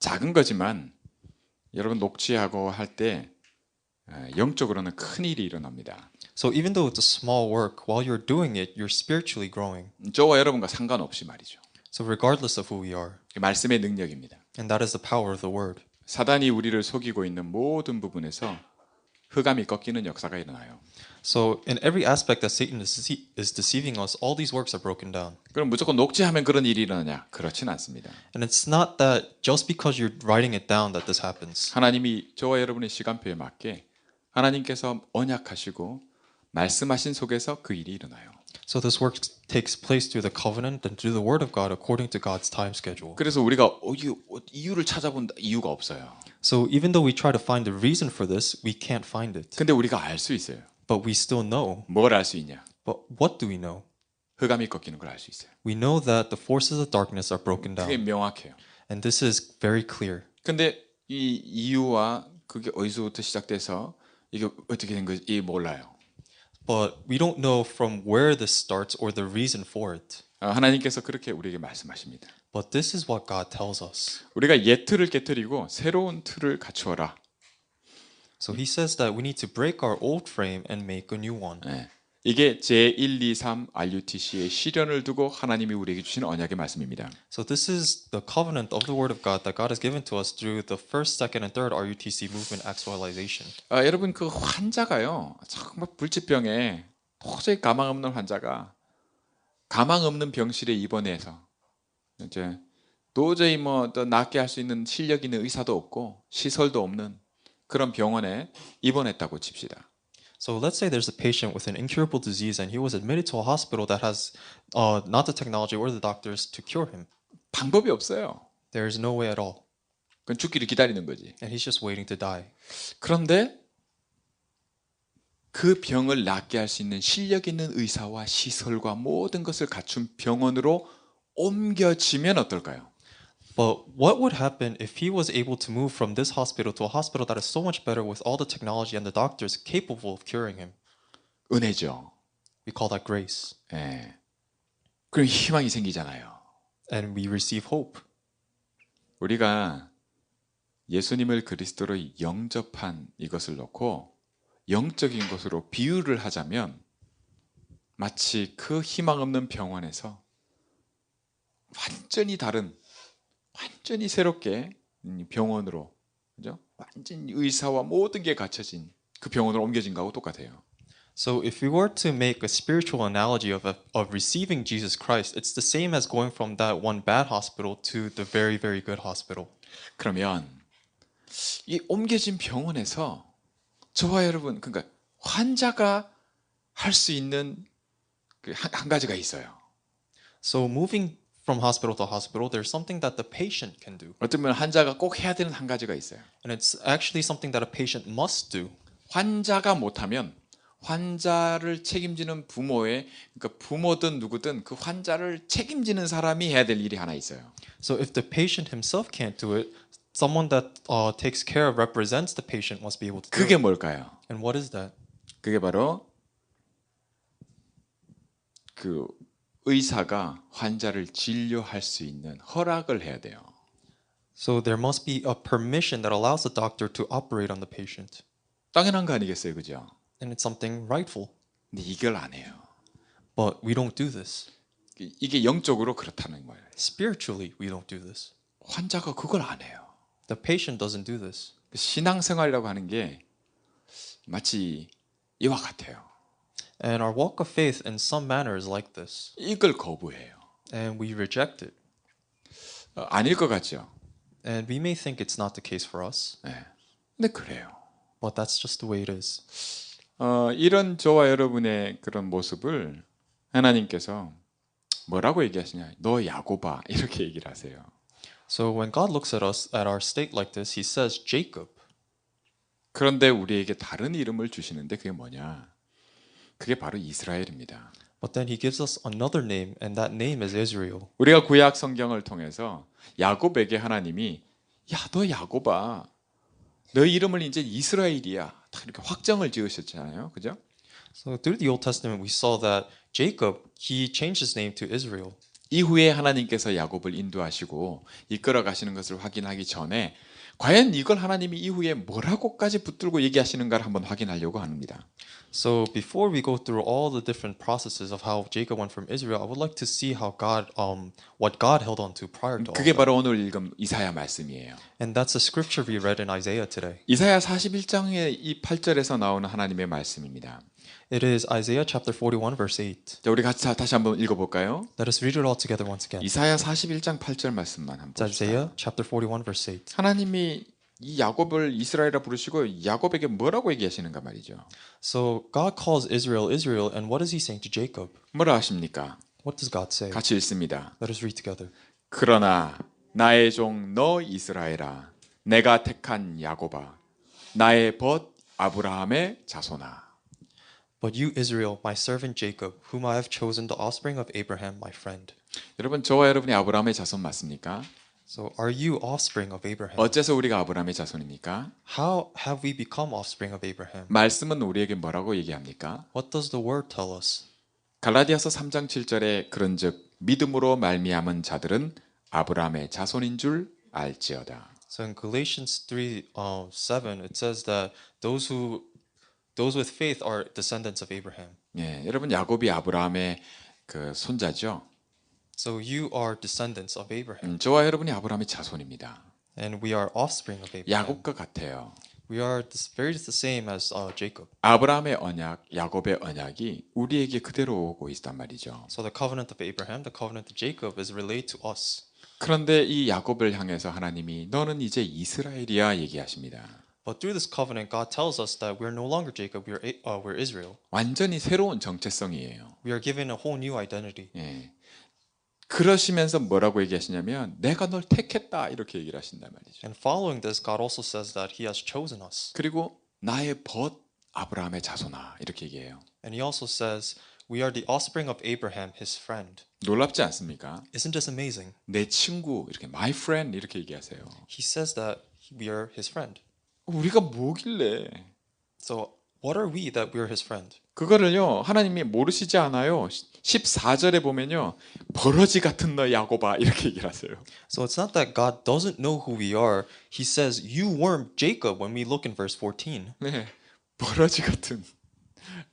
작은 거지만 여러분 녹취하고 할 때 영적으로는 큰 일이 일어납니다. So even though it's a small work, while you're doing it, you're spiritually growing. 저와 여러분과 상관없이 말이죠. So regardless of who we are, 말씀의 능력입니다. and that is the power of the word. 사단이 우리를 속이고 있는 모든 부분에서 흑암이 꺾이는 역사가 일어나요. So in every aspect that Satan is deceiving us, all these works are broken down. 그럼 무조건 녹취하면 그런 일이 일어나냐? 그렇진 않습니다. And it's not that just because you're writing it down that this happens. 하나님이 저와 여러분의 시간표에 맞게 하나님께서 언약하시고 말씀하신 속에서 그 일이 일어나요. So this work takes place through the covenant and through the word of God according to God's time schedule. 그래서 우리가 이유를 찾아본다 이유가 없어요. So even though we try to find the reason for this, we can't find it. 근데 우리가 알 수 있어요. But we still know. 뭘 알 수 있냐? But what do we know? 흑암이 꺾이는 걸 알 수 있어요. We know that the forces of darkness are broken 그게 down. 명확해요. And this is very clear. 근데 이 이유와 그게 어디서부터 시작돼서 이게 어떻게 된 건지 몰라요. But we don't know from where this starts or the reason for it. 하나님께서 그렇게 우리에게 말씀하십니다. But this is what God tells us. 우리가 옛 틀을 깨뜨리고 새로운 틀을 갖추어라. So he says that we need to break our old frame and make a new one. 네. 이게 제123 RUTC의 시련을 두고 하나님이 우리에게 주신 언약의 말씀입니다. So this is the covenant of the word of God that God has given to us through the first, second, and third RUTC movement actualization. 여러분 그 환자가요. 정말 불치병에 도저히 가망 없는 환자가 가망 없는 병실에 입원해서 이제 도저히 뭐 더 낫게 할 수 있는 실력 있는 의사도 없고 시설도 없는 그런 병원에 입원했다고 칩시다. So let's say there's a patient with an incurable disease and he was admitted to a hospital that has not the technology or the doctors to cure him. 방법이 없어요. There is no way at all. 그건 죽기를 기다리는 거지. And he's just waiting to die. 그런데 그 병을 낫게 할 수 있는 실력 있는 의사와 시설과 모든 것을 갖춘 병원으로 옮겨지면 어떨까요? But what would happen if he was able to move from this hospital to a hospital that is so much better with all the technology and the doctors capable of curing him? 은혜죠. We call that grace. 예. 그럼 희망이 생기잖아요. And we receive hope. 우리가 예수님을 그리스도로 영접한 이것을 놓고 영적인 것으로 비유를 하자면 마치 그 희망 없는 병원에서 완전히 다른 완전히 새롭게 병원으로 그죠? 완전히 의사와 모든 게 갖춰진 그 병원으로 옮겨진 거하고 똑같아요. So if we were to make a spiritual analogy of receiving Jesus Christ, it's the same as going from that one bad hospital to the very, very good hospital. 그러면 이 옮겨진 병원에서 저와 여러분 그러니까 환자가 할 수 있는 한 가지가 있어요. So moving from hospital to hospital, there's something that the patient can do. 어쩌면 환자가 꼭 해야 되는 한 가지가 있어요. And it's actually something that a patient must do. 환자가 못하면 환자를 책임지는 부모의 그러니까 부모든 누구든 그 환자를 책임지는 사람이 해야 될 일이 하나 있어요. So if the patient himself can't do it, someone that takes care of, represents the patient must be able to do 그게 it. 뭘까요? And what is that? 그게 바로 그 의사가 환자를 진료할 수 있는 허락을 해야 돼요. So there must be a permission that allows the doctor to operate on the patient. 당연한 거 아니겠어요, 그죠? And it's something rightful. 근데 이걸 안 해요. But we don't do this. 이게 영적으로 그렇다는 거예요. Spiritually, we don't do this. 환자가 그걸 안 해요. The patient doesn't do this. 신앙생활이라고 하는 게 마치 이와 같아요. And our walk of faith in some manner is like this. 이걸 거부해요. And we reject it. 아닐 것 같죠? And we may think it's not the case for us. 네. 근데 그래요. But that's just the way it is. 이런 저와 여러분의 그런 모습을 하나님께서 뭐라고 얘기하시냐? 너 야고바 이렇게 얘기를 하세요. So when God looks at us at our state like this, he says Jacob. 그런데 우리에게 다른 이름을 주시는데 그게 뭐냐? 그게 바로 이스라엘입니다. But then he gives us another name, and that name is Israel. 우리가 구약 성경을 통해서 야곱에게 하나님이 야, 너 야곱아. 너 이름을 이제 이스라엘이야. 딱 이렇게 확정을 지으셨잖아요. 그죠? So through the Old Testament, we saw that Jacob, he changed his name to Israel. 이후에 하나님께서 야곱을 인도하시고 이끌어 가시는 것을 확인하기 전에 과연 이걸 하나님이 이후에 뭐라고까지 붙들고 얘기하시는가를 한번 확인하려고 합니다. So before we go through all the different processes of how Jacob went from Israel, I would like to see how what God held on to prior to all 그게 that. 바로 오늘 읽은 이사야 말씀이에요. And that's the scripture we read in Isaiah today. 이사야 41장의 이 8절에서 나오는 하나님의 말씀입니다. It is Isaiah chapter 41 verse 8. 자, 우리 같이 다시 한번 읽어볼까요? Let us read it all together once again. 이사야 41장 8절 말씀만 한번 It's 봅시다. Isaiah chapter 41 verse 8. 하나님이 이 야곱을 이스라엘이라 부르시고 야곱에게 뭐라고 얘기하시는가 말이죠. So God calls Israel Israel, and what is he saying to Jacob? 뭐라 하십니까? What does God say? 같이 읽습니다. Let us read together. 그러나 나의 종 너 이스라엘아 내가 택한 야곱아 나의 벗 아브라함의 자손아. But you Israel, my servant Jacob, whom I have chosen, the offspring of Abraham, my friend. 여러분 저와 여러분이 아브라함의 자손 맞습니까? So are you offspring of Abraham? 어째서 우리가 아브라함의 자손입니까? How have we become offspring of Abraham? 말씀은 우리에게 뭐라고 얘기합니까? What does the word tell us? 갈라디아서 3장 7절에 그런즉 믿음으로 말미암은 자들은 아브라함의 자손인 줄 알지어다. So in Galatians 3:7, it says that those with faith are descendants of Abraham. 예, 여러분 야곱이 아브라함의 그 손자죠. So you are descendants of Abraham, 저와 여러분이 아브라함의 자손입니다. and we are offspring of Abraham. 야곱과 같아요. We are very the same as Jacob. 아브라함의 언약, 야곱의 언약이 우리에게 그대로 오고 있단 말이죠. So the covenant of Abraham, the covenant of Jacob is relayed to us. 그런데 이 야곱을 향해서 하나님이 너는 이제 이스라엘이야 얘기하십니다. But through this covenant, God tells us that we're no longer Jacob, we're Israel. 완전히 새로운 정체성이에요. We are given a whole new identity. 예. 그러시면서 뭐라고 얘기하시냐면 내가 널 택했다 이렇게 얘기를 하신단 말이죠. And following this, God also says that He has chosen us. 그리고 나의 벗 아브라함의 자손아 이렇게 얘기해요. And He also says we are the offspring of Abraham, His friend. 놀랍지 않습니까? Isn't this amazing? 내 친구 이렇게 my friend 이렇게 얘기하세요. He says that we are His friend. 우리가 뭐길래 So what are we that we're His friend? 그거를요 하나님이 모르시지 않아요. 14절에 보면요 버러지 같은 너 야곱아 이렇게 얘기를 하세요. So it's not that God doesn't know who we are. He says you weren't Jacob when we look in verse 14. 네, 버러지 같은.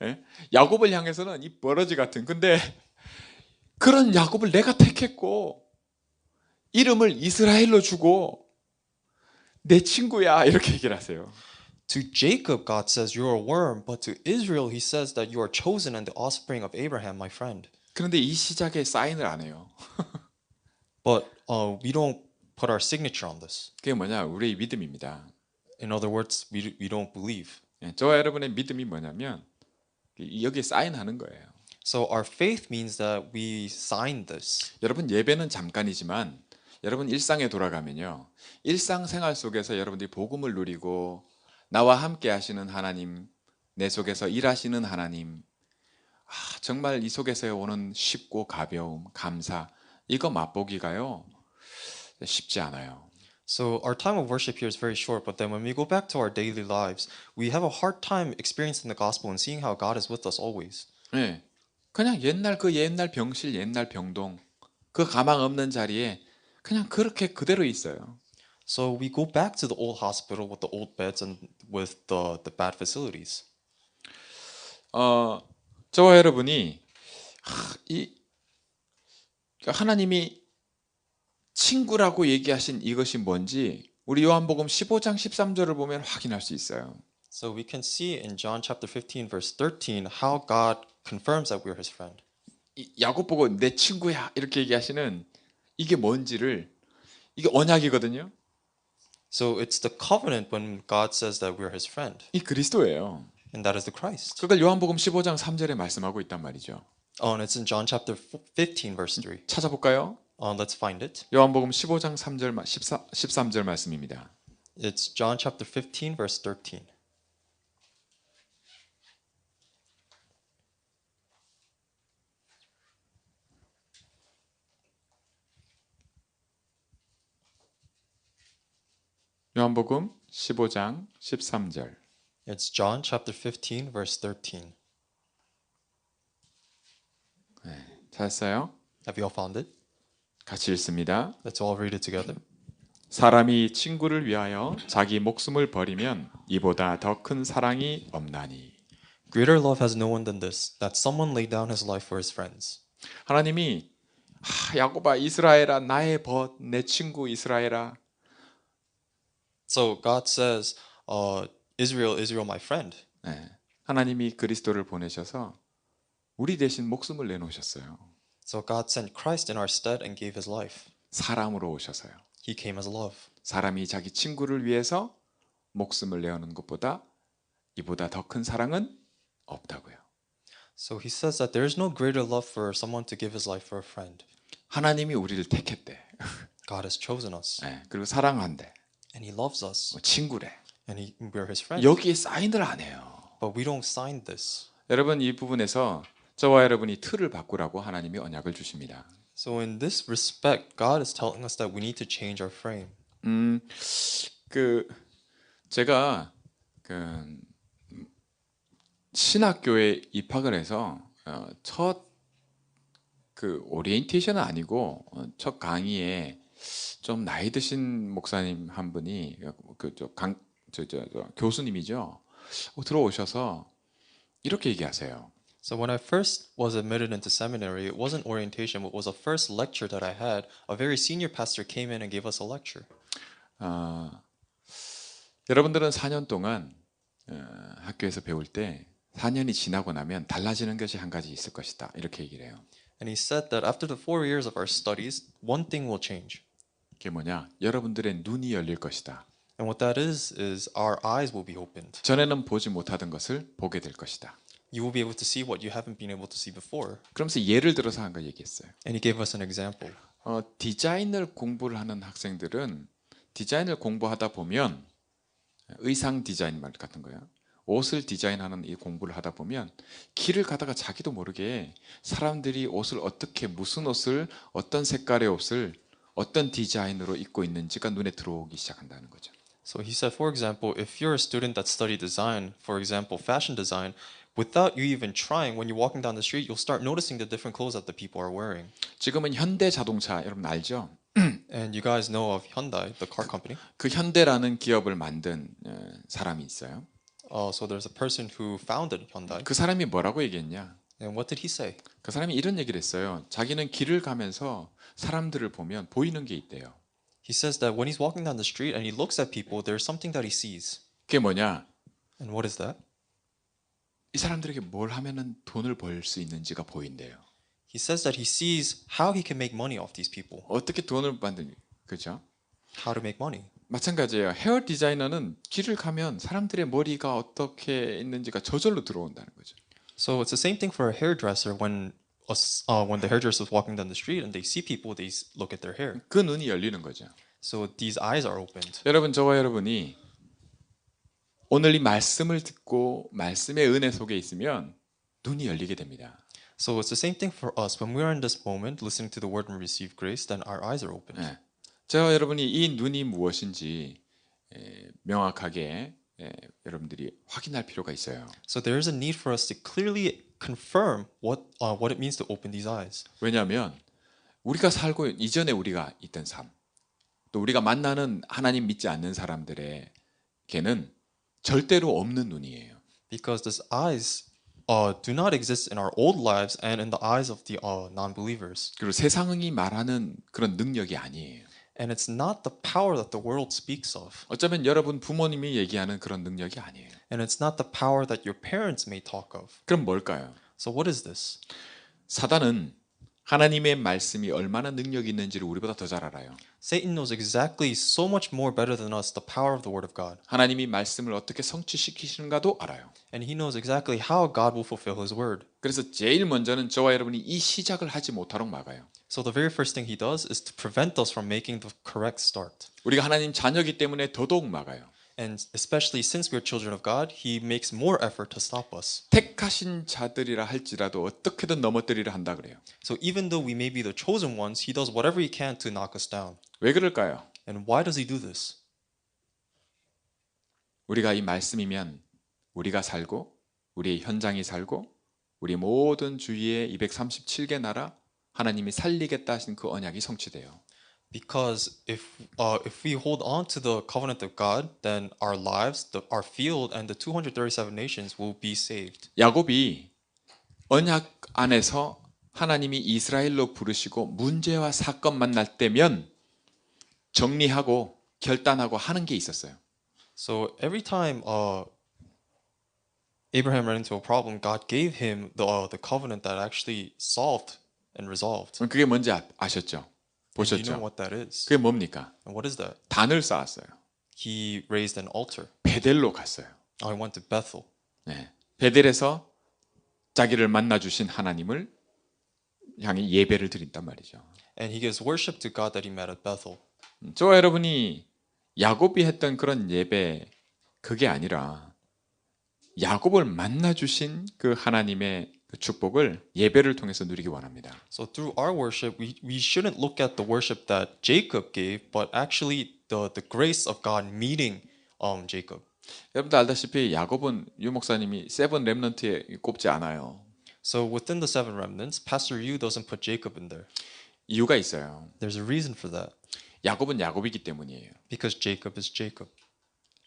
예? 야곱을 향해서는 이 버러지 같은. 근데 그런 야곱을 내가 택했고 이름을 이스라엘로 주고 내 친구야 이렇게 얘기를 하세요. To Jacob, God says you're a worm, but to Israel, He says that you are chosen and the offspring of Abraham, my friend. 그런데 이 시작에 사인을 안 해요. But we don't put our signature on this. 그게 뭐냐? 우리의 믿음입니다. In other words, we don't believe. 예, 저와 여러분의 믿음이 뭐냐면 여기에 사인하는 거예요. So our faith means that we sign this. 여러분 예배는 잠깐이지만 여러분 일상에 돌아가면요. 일상생활 속에서 여러분들이 복음을 누리고 나와 함께 하시는 하나님, 내 속에서 일하시는 하나님, 정말 이 속에서 오는 쉽고 가벼움, 감사, 이거 맛보기가요 쉽지 않아요. So our time of worship here is very short, but then when we go back to our daily lives, we have a hard time experiencing the gospel and seeing how God is with us always. 네, 그냥 옛날 병실, 옛날 병동, 그 가망 없는 자리에 그냥 그렇게 그대로 있어요. So we go back to the old hospital with the old beds and with the bad facilities. 저와 여러분이 하나님이 친구라고 얘기하신 이것이 뭔지 우리 요한복음 15장 13절을 보면 확인할 수 있어요. So we can see in John chapter 15 verse 13 how God confirms that we're His friend. 야곱 보고 내 친구야 이렇게 얘기하시는 이게 뭔지를 이게 언약이거든요. So it's the covenant when God says that we're His friend, 이 그리스도예요. and that is the Christ. 그걸 요한복음 15장 3절에 말씀하고 있단 말이죠. Oh, and it's in John chapter 15 verse 3. 찾아볼까요? Let's find it. 요한복음 15장 3절 13절 말씀입니다. It's John chapter 15 verse 13. 요한복음 15장 13절. It's John chapter 15 verse 13. 찾았어요? Have you all found it? 같이 읽습니다. Let's all read it together. 사람이 친구를 위하여 자기 목숨을 버리면 이보다 더 큰 사랑이 없나니. Greater love has no one than this, that someone lay down his life for his friends. 하나님이 야곱아 이스라엘아 나의 벗 내 친구 이스라엘아. So God says, Israel, Israel, my friend. 네. 하나님이 그리스도를 보내셔서 우리 대신 목숨을 내놓으셨어요. So God sent Christ in our stead and gave his life. 사람으로 오셔서요. He came as love. 사람이 자기 친구를 위해서 목숨을 내어놓는 것보다 이보다 더 큰 사랑은 없다고요. So he says that there is no greater love for someone to give his life for a friend. 하나님이 우리를 택했대. God has chosen us, 네. 그리고 사랑한대. and he loves us, 친구래. and we're his friends. 여기에 사인을 안 해요. But we don't sign this. 여러분 이 부분에서 저와 여러분이 틀을 바꾸라고 하나님이 언약을 주십니다. So in this respect, God is telling us that we need to change our frame. 제가 신학교에 입학을 해서 첫 오리엔테이션은 아니고 첫 강의에 좀 나이 드신 목사님 한 분이 교수님이죠. 들어오셔서 이렇게 얘기하세요. So when I first was admitted into seminary, it wasn't orientation, but it was a first lecture that I had. A very senior pastor came in and gave us a lecture. 여러분들은 4년 동안 학교에서 배울 때 4년이 지나고 나면 달라지는 것이 한 가지 있을 것이다. 이렇게 얘기를 해요. And he said that after the 4 years of our studies, one thing will change. 그게 뭐냐? 여러분들의 눈이 열릴 것이다. And what that is our eyes will be opened. 전에는 보지 못하던 것을 보게 될 것이다. You will be able to see what you haven't been able to see before. 그러면서 예를 들어서 한 거 얘기했어요. And he gave us an example. 디자인을 공부를 하는 학생들은 디자인을 공부하다 보면 의상 디자인 말 같은 거야. 옷을 디자인하는 이 공부를 하다 보면 길을 가다가 자기도 모르게 사람들이 옷을 어떻게 무슨 옷을 어떤 색깔의 옷을 어떤 디자인으로 입고 있는지가 눈에 들어오기 시작한다는 거죠. So he said, for example, if you're a student that studied design, for example, fashion design, without you even trying, when you're walking down the street, you'll start noticing the different clothes that the people are wearing. 지금은 현대 자동차 여러분 알죠? And you guys know of Hyundai, the car company. 그 현대라는 기업을 만든 사람이 있어요. So there's a person who founded Hyundai. 그 사람이 뭐라고 얘기했냐? And what did he say? 그 사람이 이런 얘기를 했어요. 자기는 길을 가면서 사람들을 보면 보이는 게 있대요. He says that when he's walking down the street and he looks at people, there's something that he sees. 그게 뭐냐? And what is that? 이 사람들에게 뭘 하면은 돈을 벌 수 있는지가 보인대요. He says that he sees how he can make money off these people. 어떻게 돈을 만드니? 그죠? How to make money. 마찬가지예요. 헤어 디자이너는 길을 가면 사람들의 머리가 어떻게 있는지가 저절로 들어온다는 거죠. So it's the same thing for a hairdresser when the hairdresser is walking down the street and they see people, they look at their hair. 그 눈이 열리는 거죠. So these eyes are opened. 여러분 저와 여러분이 오늘 이 말씀을 듣고 말씀의 은혜 속에 있으면 눈이 열리게 됩니다. So it's the same thing for us. When we are in this moment, listening to the word and receive grace, then our eyes are opened. 네. 저와 여러분이 이 눈이 무엇인지 명확하게 여러분들이 확인할 필요가 있어요. So there is a need for us to clearly confirm what it means to open these eyes. 왜냐하면 우리가 살고 이전에 우리가 있던 삶, 또 우리가 만나는 하나님 믿지 않는 사람들에게는 절대로 없는 눈이에요. Because these eyes do not exist in our old lives and in the eyes of the non-believers. 그리고 세상이 말하는 그런 능력이 아니에요. And it's not the power that the world speaks of. 어쩌면 여러분 부모님이 얘기하는 그런 능력이 아니에요. And it's not the power that your parents may talk of. 그럼 뭘까요? So what is this? 사단은 하나님의 말씀이 얼마나 능력이 있는지를 우리보다 더 잘 알아요. Satan knows exactly so much more better than us the power of the word of God. 하나님이 말씀을 어떻게 성취시키시는가도 알아요. And he knows exactly how God will fulfill his word. 그래서 제일 먼저는 저와 여러분이 이 시작을 하지 못하도록 막아요. So the very first thing he does is to prevent us from making the correct start. 우리가 하나님 자녀이기 때문에 더더욱 막아요. And especially since we're children of God, he makes more effort to stop us. 택하신 자들이라 할지라도 어떻게든 넘어뜨리려 한다 그래요. So even though we may be the chosen ones, he does whatever he can to knock us down. 왜 그럴까요? And why does he do this? 우리가 이 말씀이면 우리가 살고 우리의 현장이 살고 우리 모든 주위의 237개 나라 하나님이 살리겠다 하신 그 언약이 성취돼요. Because if we hold on to the covenant of God, then our lives, our field, and the 237 nations will be saved. 야곱이 언약 안에서 하나님이 이스라엘로 부르시고 문제와 사건 만날 때면 정리하고 결단하고 하는 게 있었어요. So every time Abraham ran into a problem, God gave him the covenant that actually solved and resolved. 그럼 그게 뭔지 아셨죠? And do you know 보셨죠? what that is? 그게 뭡니까? And what is that? 단을 쌓았어요. He raised an altar. 베델로 갔어요. I went to Bethel. 네. 베델에서 자기를 만나 주신 하나님을 향해 예배를 드린단 말이죠. And he gives worship to God that he met at Bethel. 저와 여러분이 야곱이 했던 그런 예배 그게 아니라 야곱을 만나 주신 그 하나님의 그 축복을 예배를 통해서 누리기 원합니다. So through our worship, we shouldn't look at the worship that Jacob gave, but actually the grace of God meeting Jacob. 여러분도 알다시피 야곱은 유 목사님이 세븐 렘넌트에 꼽지 않아요. So within the seven remnants, Pastor Yu doesn't put Jacob in there. 이유가 있어요. There's a reason for that. 야곱은 야곱이기 때문이에요. Because Jacob is Jacob.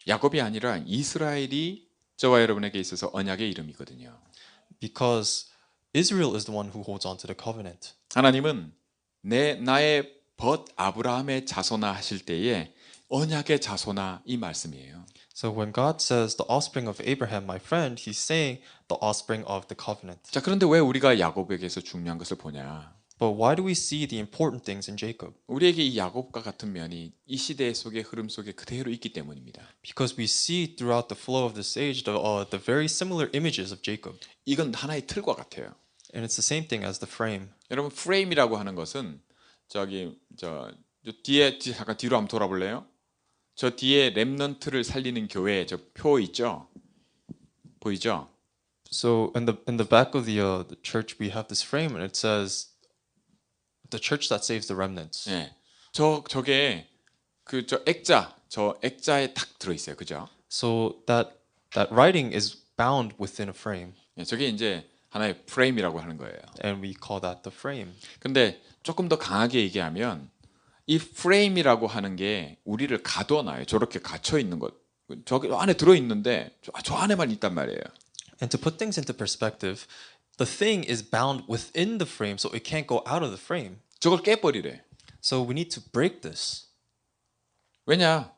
야곱이 아니라 이스라엘이 저와 여러분에게 있어서 언약의 이름이거든요. Because Israel is the one who holds on to the covenant. 하나님은 나의 벗 아브라함의 자손아 하실 때에 언약의 자손아 이 말씀이에요. So when God says the offspring of Abraham, my friend, he's saying the offspring of the covenant. 자, 그런데 왜 우리가 야곱에게서 중요한 것을 보냐? But why do we see the important things in Jacob? 우리에게 이 야곱과 같은 면이 이 시대 속의 흐름 속에 그대로 있기 때문입니다. Because we see throughout the flow of this age the very similar images of Jacob. 이건 하나의 틀과 같아요. And it's the same thing as the frame. 여러분 프레임이라고 하는 것은 저기 저 뒤에 잠깐 뒤로 한번 돌아볼래요? 저 뒤에 렘넌트를 살리는 교회 저 표 있죠? 보이죠? So in the back of the church we have this frame and it says the church that saves the remnants. 예. 저게 그 저 액자에 딱 들어 있어요. 그죠? So that writing is bound within a frame 예, 저게 이제 하나의 프레임이라고 하는 거예요. and we call that the frame. 근데 조금 더 강하게 얘기하면 이 프레임이라고 하는 게 우리를 가둬놔요. 저렇게 갇혀 있는 것. 저기 안에 들어 있는데 저 안에만 있단 말이에요. And to put things into perspective, the thing is bound within the frame so it can't go out of the frame. 저걸 깨버리래. So we need to break this 왜냐?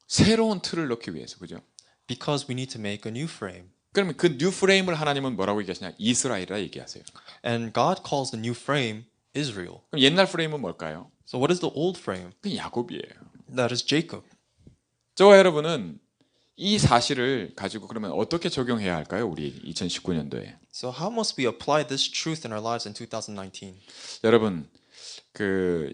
새로운 틀을 넣기 위해서. 그죠? because we need to make a new frame. 그러면 그 뉴 프레임을 하나님은 뭐라고 얘기하시냐? 이스라엘이라 얘기하세요. And God calls the new frame Israel. 그럼 옛날 프레임은 뭘까요? So what is the old frame? 그 야곱이에요. That is Jacob. 저와 여러분은 이 사실을 가지고 그러면 어떻게 적용해야 할까요? 우리 2019년도에. So how must we apply this truth in our lives in 2019? 여러분 그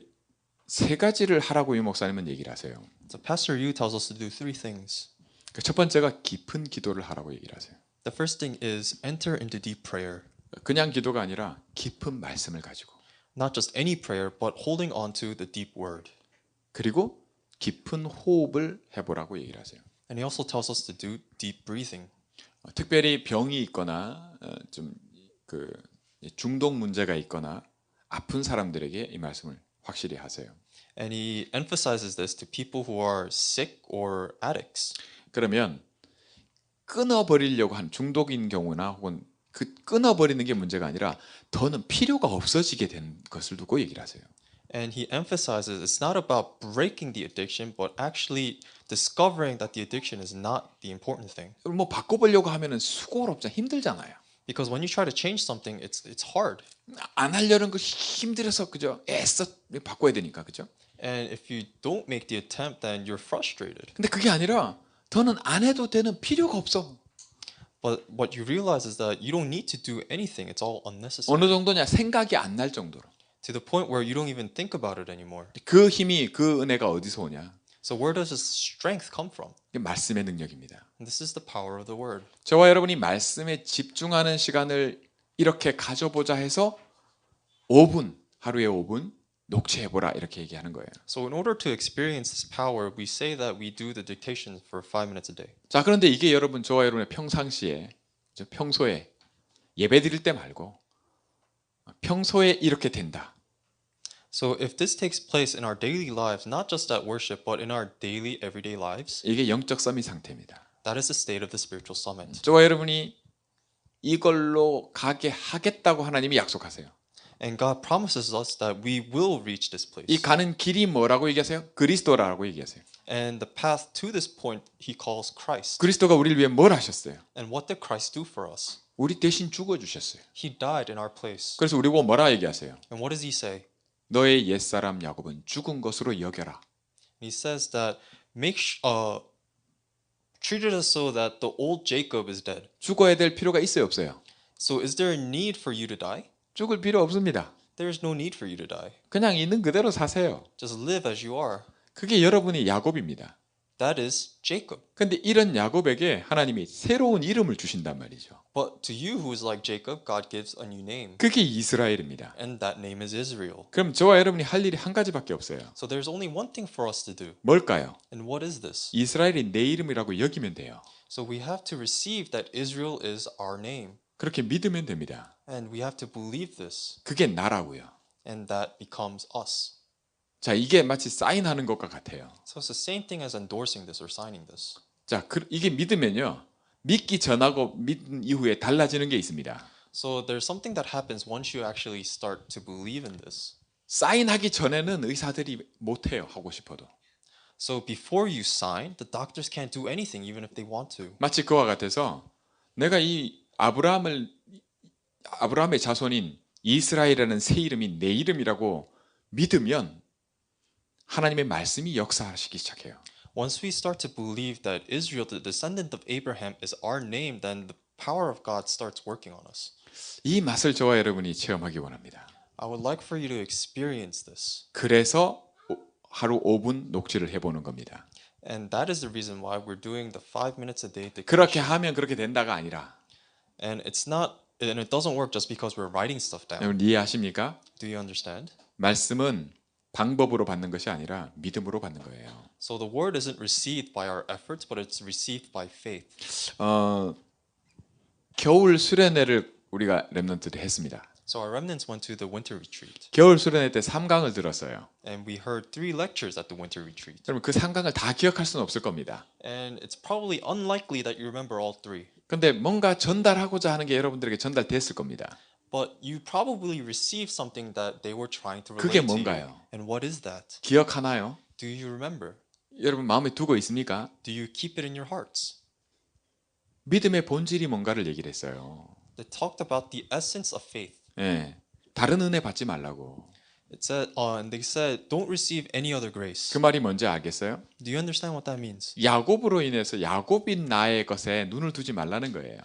세 가지를 하라고 유 목사님은 얘기를 하세요. So Pastor Yu tells us to do three things. 그 첫 번째가 깊은 기도를 하라고 얘기를 하세요. The first thing is enter into deep prayer. 그냥 기도가 아니라 깊은 말씀을 가지고 Not just any prayer, but holding on to the deep word. 그리고 깊은 호흡을 해보라고 얘기를 하세요. And he also tells us to do deep breathing. 특별히 병이 있거나 좀 그 중독 문제가 있거나 아픈 사람들에게 이 말씀을 확실히 하세요. And he emphasizes this to people who are sick or addicts. 그러면 끊어버리려고 한 중독인 경우나 혹은 그 끊어버리는 게 문제가 아니라 더는 필요가 없어지게 된 것을 두고 얘기를 하세요. And he emphasizes it's not about breaking the addiction, but actually discovering that the addiction is not the important thing. 뭐 바꿔보려고 하면은 수고롭잖아, 힘들잖아요. Because when you try to change something, it's hard. 안 하려는 거 힘들어서 그죠? 애써 바꿔야 되니까 그죠? And if you don't make the attempt, then you're frustrated. 근데 그게 아니라 더는 안 해도 되는 필요가 없어. But what you realize is that you don't need to do anything. It's all unnecessary. 어느 정도냐 생각이 안 날 정도로. To the point where you don't even think about it anymore. 그 힘이 그 은혜가 어디서 오냐? So where does this strength come from? 이게 말씀의 능력입니다. And this is the power of the word. 저와 여러분이 말씀에 집중하는 시간을 이렇게 가져보자 해서 5분, 하루에 5분 녹취해보라 이렇게 얘기하는 거예요. So in order to experience this power, we say that we do the dictation for 5 minutes a day. 자, 그런데 이게 여러분 저와 여러분의 평상시에 평소에 예배 드릴 때 말고 평소에 이렇게 된다. So if this takes place in our daily lives, not just at worship, but in our daily, everyday lives, 이게 영적 서밋 상태입니다. that is the state of the spiritual summit. 저와 여러분이 이걸로 가게 하겠다고 하나님이 약속하세요. And God promises us that we will reach this place. 이 가는 길이 뭐라고 얘기하세요? 그리스도라고 얘기하세요. And the path to this point he calls Christ. 그리스도가 우리를 위해 뭘 하셨어요? And what did Christ do for us? 우리 대신 죽어주셨어요. He died in our place. 그래서 우리 보고 뭐라 얘기하세요? And what does he say? 너의 옛사람 야곱은 죽은 것으로 여겨라. He says that treat it as so that the old Jacob is dead. 죽어야 될 필요가 있어요, 없어요? So is there a need for you to die? 죽을 필요 없습니다. There is no need for you to die. 그냥 있는 그대로 사세요. Just live as you are. 그게 여러분이 야곱입니다. That is Jacob. 근데 이런 야곱에게 하나님이 새로운 이름을 주신단 말이죠. But to you who is like Jacob, God gives a new name. 그게 이스라엘입니다. And that name is Israel. 그럼 저와 여러분이 할 일이 한 가지밖에 없어요. So there's only one thing for us to do. 뭘까요? And what is this? 이스라엘이 내 이름이라고 여기면 돼요. So we have to receive that Israel is our name. 그렇게 믿으면 됩니다. And we have to believe this. 그게 나라고요. And that becomes us. 자, 이게 마치 사인하는 것과 같아요. So it's the same thing as endorsing this or signing this. 자, 이게 믿으면요. 믿기 전하고 믿은 이후에 달라지는 게 있습니다. So there's something that happens once you actually start to believe in this. 사인하기 전에는 의사들이 못해요. 하고 싶어도. So before you sign, the doctors can't do anything even if they want to. 마치 그와 같아서 내가 이 아브라함의 자손인 이스라엘이라는 새 이름이 내 이름이라고 믿으면 하나님의 말씀이 역사하시기 시작해요. Once we start to believe that Israel, the descendant of Abraham, is our name, then the power of God starts working on us. 이 맛을 저와 여러분이 체험하기 원합니다. I would like for you to experience this. 그래서 하루 5분 녹취를 해보는 겁니다. And that is the reason why we're doing the 5 minutes a day. 그렇게 하면 그렇게 된다가 아니라 And it doesn't work just because we're writing stuff down. 여러분 이해하십니까? Do you understand? 말씀은 방법으로 받는 것이 아니라 믿음으로 받는 거예요. So the word isn't received by our efforts, but it's received by faith. 겨울 수련회를 우리가 렘넌트들이 했습니다. So our remnants went to the winter retreat. 겨울 수련회 때 3강을 들었어요. And we heard 3 lectures at the winter retreat. 여러분 그 3강을 다 기억할 수는 없을 겁니다. And it's probably unlikely that you remember all 3. 근데 뭔가 전달하고자 하는 게 여러분들에게 전달됐을 겁니다. But you probably received something that they were trying to 그게 relate to you. 뭔가요? And what is that? 기억하나요? Do you remember? 여러분 마음에 두고 있습니까? Do you keep it in your hearts? 믿음의 본질이 뭔가를 얘기를 했어요. They talked about the essence of faith. 예, 다른 은혜 받지 말라고. It said, and they said, don't receive any other grace. 그 말이 뭔지 알겠어요? Do you understand what that means? 야곱으로 인해서 야곱인 나의 것에 눈을 두지 말라는 거예요.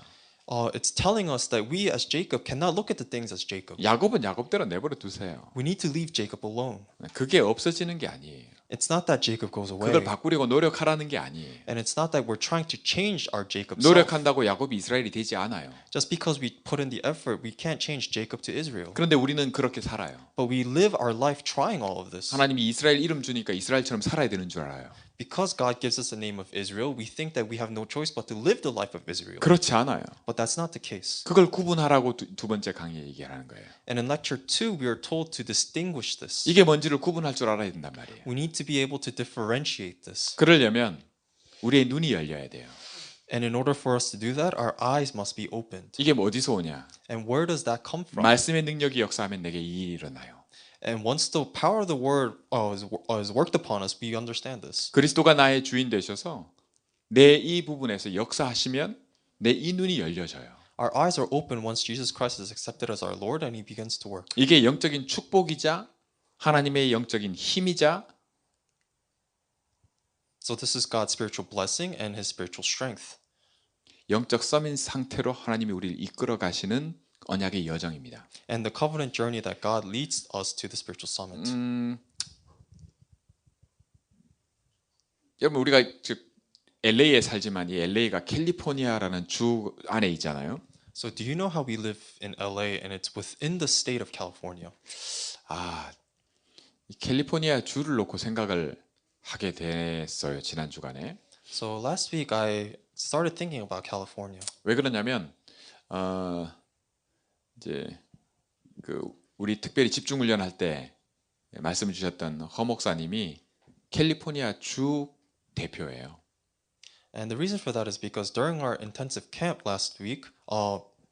It's telling us that we as Jacob cannot look at the things as Jacob. 야곱은 야곱대로 내버려 두세요. We need to leave Jacob alone. 그게 없어지는 게 아니에요. It's not that Jacob goes away. 그걸 바꾸려고 노력하라는 게 아니에요. And it's not that we're trying to change our Jacob self. 노력한다고 야곱이 이스라엘이 되지 않아요. Just because we put in the effort, we can't change Jacob to Israel. 그런데 우리는 그렇게 살아요. But we live our life trying all of this. 하나님이 이스라엘 이름 주니까 이스라엘처럼 살아야 되는 줄 알아요. Because God gives us the name of Israel, we think that we have no choice but to live the life of Israel. 그렇지 않아요. But that's not the case. 그걸 구분하라고 두 번째 강의에 얘기하는 거예요. And in lecture 2, we are told to distinguish this. 이게 뭔지를 구분할 줄 알아야 된단 말이에요. We need to be able to differentiate this. 그러려면 우리의 눈이 열려야 돼요. And in order for us to do that, our eyes must be opened. 이게 어디서 오냐? And where does that come from? 말씀의 능력이 역사하면 내게 이 일이 일어나요. And once the power of the word is worked upon us, we understand this. 그리스도가 나의 주인 되셔서 내 이 부분에서 역사하시면 내 이 눈이 열려져요. Our eyes are open once Jesus Christ is accepted as our Lord and He begins to work. 이게 영적인 축복이자 하나님의 영적인 힘이자 So this is God's spiritual blessing and His spiritual strength. 영적 서민 상태로 하나님이 우리를 이끌어 가시는 언약의 여정입니다. And the covenant journey that God leads us to the spiritual summit. 여러분 우리가 LA에 살지만 이 LA가 캘리포니아라는 주 안에 있잖아요. So do you know how we live in LA and it's within the state of California? 이 캘리포니아 주를 놓고 생각을 하게 됐어요. 지난 주간에. So last week I started thinking about California. 왜 그러냐면 이제 그 우리 특별히 집중 훈련할 때 말씀 주셨던 허 목사님이 캘리포니아 주 대표예요. And the reason for that is because during our intensive camp last week,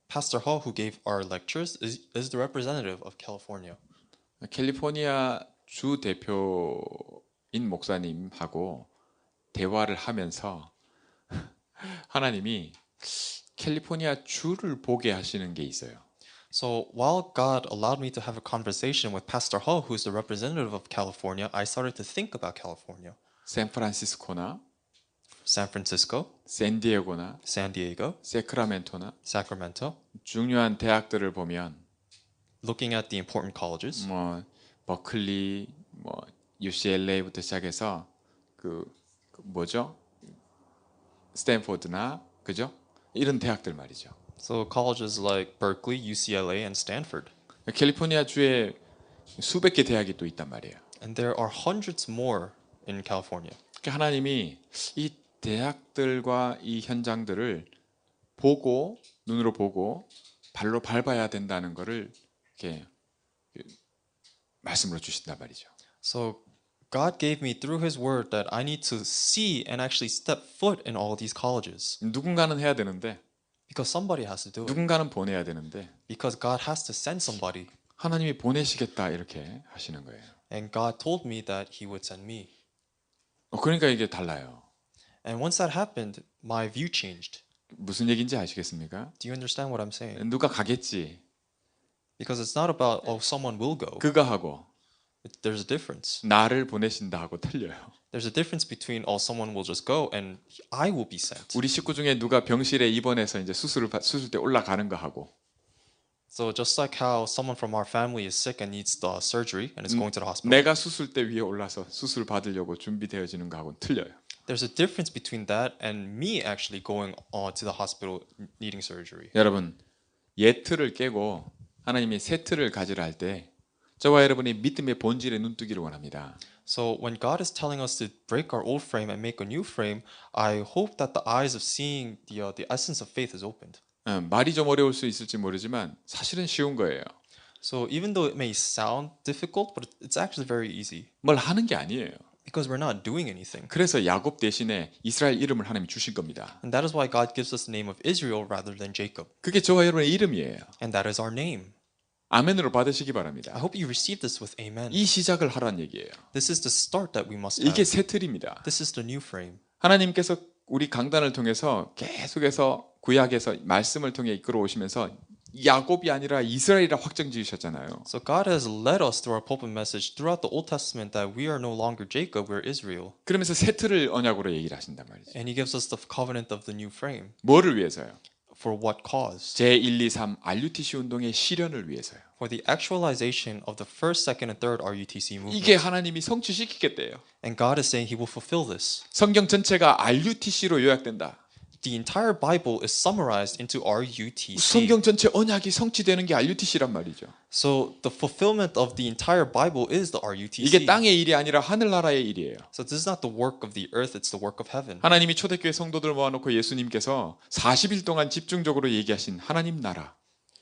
Pastor Ho, who gave our lectures, is the representative of California. 캘리포니아 주 대표인 목사님하고 대화를 하면서 하나님이 캘리포니아 주를 보게 하시는 게 있어요. So while God allowed me to have a conversation with Pastor Ho, who's the representative of California, I started to think about California. 샌프란시스코나 San Francisco, 샌디에고나 San Diego, 세크라멘토나 Sacramento, 중요한 대학들을 보면 looking at the important colleges, 뭐 버클리, 뭐 UCLA부터 시작해서 뭐죠? 스탠포드나 그죠? 이런 대학들 말이죠. so colleges like Berkeley, UCLA, and Stanford. 캘리포니아 주에 수백 개 대학이 또 있단 말이에요. And there are hundreds more in California. 그러니까 하나님이 이 대학들과 이 현장들을 보고 눈으로 보고 발로 밟아야 된다는 것을 이렇게 말씀으로 주신단 말이죠. So God gave me through His Word that I need to see and actually step foot in all these colleges 누군가는 해야 되는데 because somebody has to do it. 누군가는 보내야 되는데 Because God has to send somebody. 하나님이 보내시겠다 이렇게 하시는 거예요. And God told me that He would send me. 그러니까 이게 달라요. And once that happened, my view changed. 무슨 얘기인지 아시겠습니까? Do you understand what I'm saying? 누가 가겠지. Because it's not about, oh, someone will go. 그가 하고 There's a difference. 나를 보내신다 하고 틀려요. There's a difference between, oh, someone will just go and I will be sent. 우리 식구 중에 누가 병실에 입원해서 이제 수술대 올라가는 거 하고 So just like how someone from our family is sick and needs the surgery and is going to the hospital, 내가 수술대 위에 올라서 수술 받으려고 준비되어지는 거하고는 틀려요. there's a difference between that and me actually going to the hospital needing surgery. 여러분, 옛 틀을 깨고 하나님이 새 틀을 가지라 할 때 저와 여러분이 믿음의 본질에 눈뜨기를 원합니다. So when God is telling us to break our old frame and make a new frame, I hope that the eyes of seeing the essence of faith is opened. 말이 좀 어려울 수 있을지 모르지만 사실은 쉬운 거예요. So even though it may sound difficult, but it's actually very easy 뭘 하는 게 아니에요. because we're not doing anything. 그래서 야곱 대신에 이스라엘 이름을 하나님이 주신 겁니다. And that is why God gives us the name of Israel rather than Jacob. 그게 저와 여러분의 이름이에요. And that is our name. 아멘으로 받으시기 I 바랍니다. hope you receive this with amen. 이 시작을 하라는 얘기예요. This is the start that we must have. 이게 새 틀입니다. This is the new frame. 하나님께서 우리 강단을 통해서 계속해서 구약에서 말씀을 통해 이끌어 오시면서 야곱이 아니라 이스라엘이라 확정 지으셨잖아요. So God has led us through our pulpit message throughout the Old Testament that we are no longer Jacob, we're Israel. 그러면서 새 틀을 언약으로 얘기를 하신단 말이죠. And He gives us the covenant of the new frame. 뭐를 위해서요? For what cause? 제1, 2, 3 RUTC 운동의 실현을 위해서요. For the actualization of the first, second, and third RUTC movement. 이게 하나님이 성취시키겠대요. And God is saying He will fulfill this. 성경 전체가 RUTC로 요약된다. The entire Bible is summarized into RUTC. 성경 전체 언약이 성취되는 게 RUTC란 말이죠. So the fulfillment of the entire Bible is the RUTC. 이게 땅의 일이 아니라 하늘나라의 일이에요. So this is not the work of the earth, it's the work of heaven. 하나님이 초대교회 성도들 모아놓고 예수님께서 40일 동안 집중적으로 얘기하신 하나님 나라.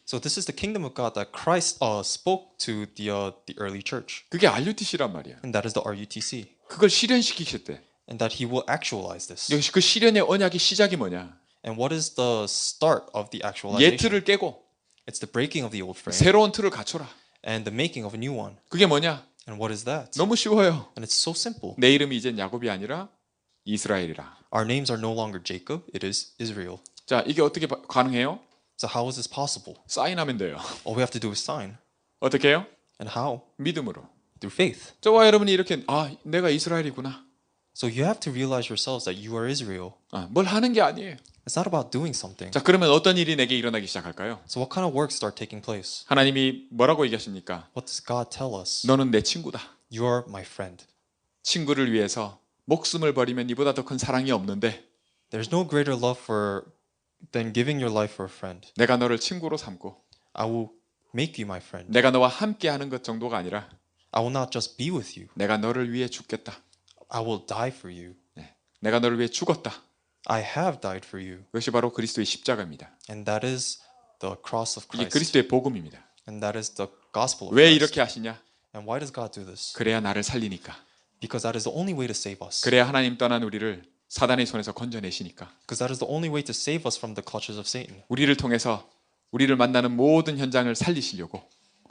So this is the kingdom of God that Christ spoke to the early church. 그게 RUTC란 말이야. And that is the RUTC. 그걸 실현시키셨대. And that He will actualize this. 역시 그 실현의 언약의 시작이 뭐냐? And what is the start of the actualization? 옛 틀을 깨고 It's the breaking of the old frame 새로운 틀을 갖춰라. and the making of a new one. 그게 뭐냐? And what is that? 너무 쉬워요. And it's so simple. 내 이름이 이젠 야곱이 아니라 이스라엘이라. Our names are no longer Jacob, it is Israel. 자, 이게 어떻게 가능해요? So how is this possible? 사인하면 돼요. All we have to do is sign. 어떻게 해요? And how? 믿음으로. Through faith. 저와 여러분이 이렇게 내가 이스라엘이구나. So you have to realize yourselves that you are Israel. 뭘 하는 게 아니에요. It's not about doing something. 자, 그러면 어떤 일이 내게 일어나기 시작할까요? So what kind of works start taking place? 하나님이 뭐라고 얘기하십니까? What does God tell us? 너는 내 친구다. You are my friend. 친구를 위해서 목숨을 버리면 이보다 더 큰 사랑이 없는데 There's no greater love than giving your life for a friend. 내가 너를 친구로 삼고 I will make you my friend. 내가 너와 함께 하는 것 정도가 아니라 I will not just be with you. 내가 너를 위해 죽겠다. I will die for you. 내가 너를 위해 죽었다. I have died for you. 그것이 바로 그리스도의 십자가입니다. And that is the cross of 이게 Christ. 그리스도의 복음입니다. And that is the gospel of 왜 Christ. 이렇게 하시냐? And why does God do this? 그래야 나를 살리니까. Because that is the only way to save us. 그래야 하나님 떠난 우리를 사단의 손에서 건져내시니까. Because that is the only way to save us from the clutches of Satan. 우리를 통해서 우리를 만나는 모든 현장을 살리시려고.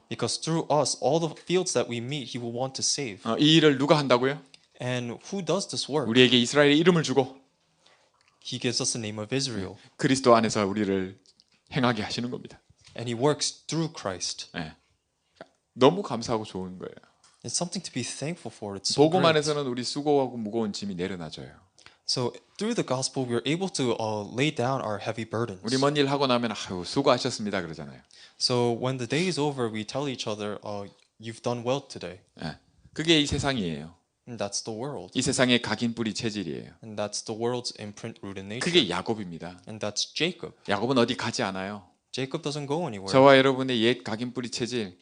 Because through us, all the fields that we meet, He will want to save. 이 일을 누가 한다고요? And who does this work? 우리에게 이스라엘의 이름을 주고 He gives us the name of Israel. 그리스도 안에서 우리를 행하게 하시는 겁니다. And He works through Christ. 예. 너무 감사하고 좋은 거예요. It's something to be thankful for. It's so 복음 great. 안에서는 우리 수고하고 무거운 짐이 내려놔져요. So through the gospel, we are able to lay down our heavy burdens. 우리 먼 일 하고 나면 아유 수고하셨습니다 그러잖아요. So when the day is over, we tell each other, "You've done well today." 예. 그게 이 세상이에요. And that's the world. 이 세상의 각인 뿌리 체질이에요. And that's the world's imprint rooted nature. 그게 야곱입니다. And that's Jacob. 야곱은 어디 가지 않아요. Jacob doesn't go anywhere. 저와 여러분의 옛 각인 뿌리 체질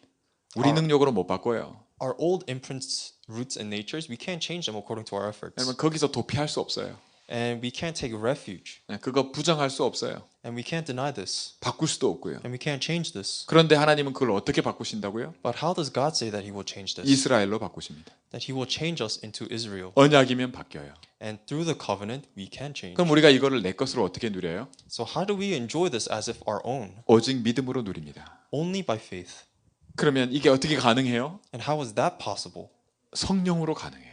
우리 능력으로 못 바꿔요. Our old imprints, roots, and natures, we can't change them according to our efforts. 여러분 거기서 도피할 수 없어요. And we can't take refuge. 예, 그거 부정할 수 없어요. And we can't deny this. 바꿀 수도 없고요. And we can't change this. 그런데 하나님은 그걸 어떻게 바꾸신다고요? But how does God say that He will change this? 이스라엘로 바꾸십니다. That He will change us into Israel. 언약이면 바뀌어요. And through the covenant, we can change. 그럼 우리가 이거를 내 것으로 어떻게 누려요? So how do we enjoy this as if our own? 오직 믿음으로 누립니다. Only by faith. 그러면 이게 어떻게 가능해요? And how is that possible? 성령으로 가능해요.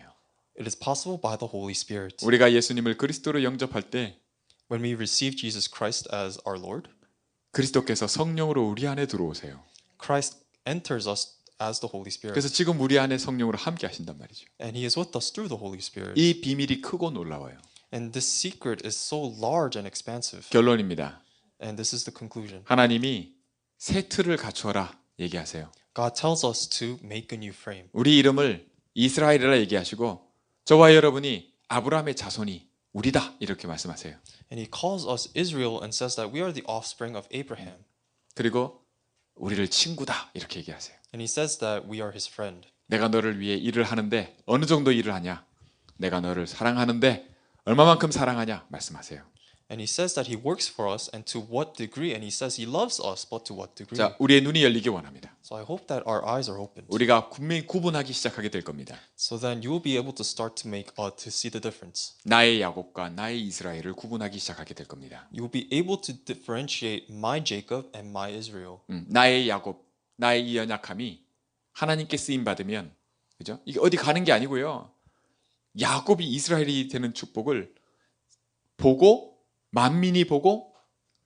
It is possible by the Holy Spirit. 우리가 예수님을 그리스도로 영접할 때 When we receive Jesus Christ as our Lord, 그리스도께서 성령으로 우리 안에 들어오세요. Christ enters us as the Holy Spirit. 그래서 지금 우리 안에 성령으로 함께 하신단 말이죠. And He is with us through the Holy Spirit. 이 비밀이 크고 놀라워요. And this secret is so large and expansive. 결론입니다. And this is the conclusion. 하나님이 새 틀을 갖추어라 얘기하세요. God tells us to make a new frame. 우리 이름을 이스라엘이라 얘기하시고 저와 여러분이 아브라함의 자손이 우리다 이렇게 말씀하세요. And He calls us Israel and says that we are the offspring of Abraham. 그리고 우리를 친구다 이렇게 얘기하세요. And He says that we are His friend. 내가 너를 위해 일을 하는데 어느 정도 일을 하냐? 내가 너를 사랑하는데 얼마만큼 사랑하냐? 말씀하세요. And He says that He works for us and to what degree. And He says He loves us, but to what degree. 자, 우리의 눈이 열리기 원합니다. So I hope that our eyes are opened. 우리가 분명히 구분하기 시작하게 될 겁니다. So then you will be able to start to to see the difference. 나의 야곱과 나의 이스라엘을 구분하기 시작하게 될 겁니다. You will be able to differentiate my Jacob and my Israel. 나의 야곱, 나의 이 연약함이 하나님께 쓰임 받으면, 그죠? 이게 어디 가는 게 아니고요. 야곱이 이스라엘이 되는 축복을 보고 만민이 보고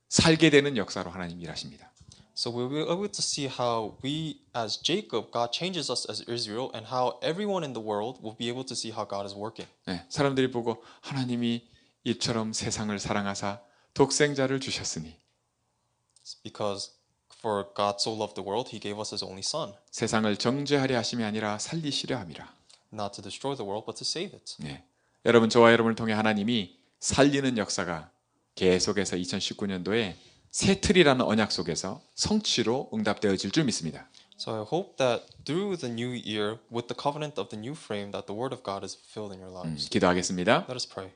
살게 되는 역사로 하나님 일하십니다. So we'll be able to see how we, as Jacob, God changes us as Israel, and how everyone in the world will be able to see how God is working. 네, 사람들이 보고 하나님이 이처럼 세상을 사랑하사 독생자를 주셨으니 It's because for God so loved the world, He gave us His only Son, 세상을 정죄하려 하심이 아니라 살리시려 함이라. not to destroy the world, but to save it. 네, 여러분 저와 여러분을 통해 하나님이 살리는 역사가 계속해서 2019년도에 새 틀이라는 언약 속에서 성취로 응답되어질 줄 믿습니다. So I hope that through the new year, with the covenant of the new frame, that the word of God is fulfilled in your lives. 기도하겠습니다. Let us pray.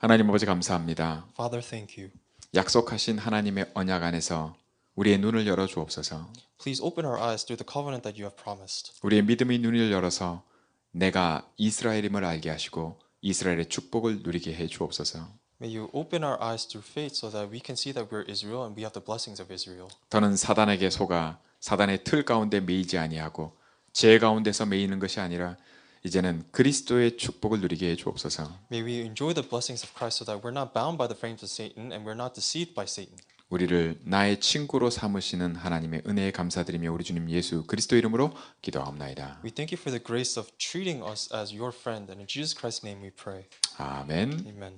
하나님 아버지 감사합니다. Father, thank you. 약속하신 하나님의 언약 안에서 우리의 눈을 열어 주옵소서. Please open our eyes through the covenant that you have promised. 우리의 믿음의 눈을 열어서 내가 이스라엘임을 알게 하시고 이스라엘의 축복을 누리게 해 주옵소서. May you open our eyes through faith so that we can see that we're Israel and we have the blessings of Israel. 더는 사단에게 속아 사단의 틀 가운데 매이지 아니하고 죄 가운데서 매이는 것이 아니라 이제는 그리스도의 축복을 누리게 해 주옵소서. May we enjoy the blessings of Christ so that we're not bound by the frames of Satan and we're not deceived by Satan. 우리를 나의 친구로 삼으시는 하나님의 은혜에 감사드리며 우리 주님 예수 그리스도 이름으로 기도하옵나이다. We thank you for the grace of treating us as your friend, and in Jesus Christ's name we pray. 아멘. Amen.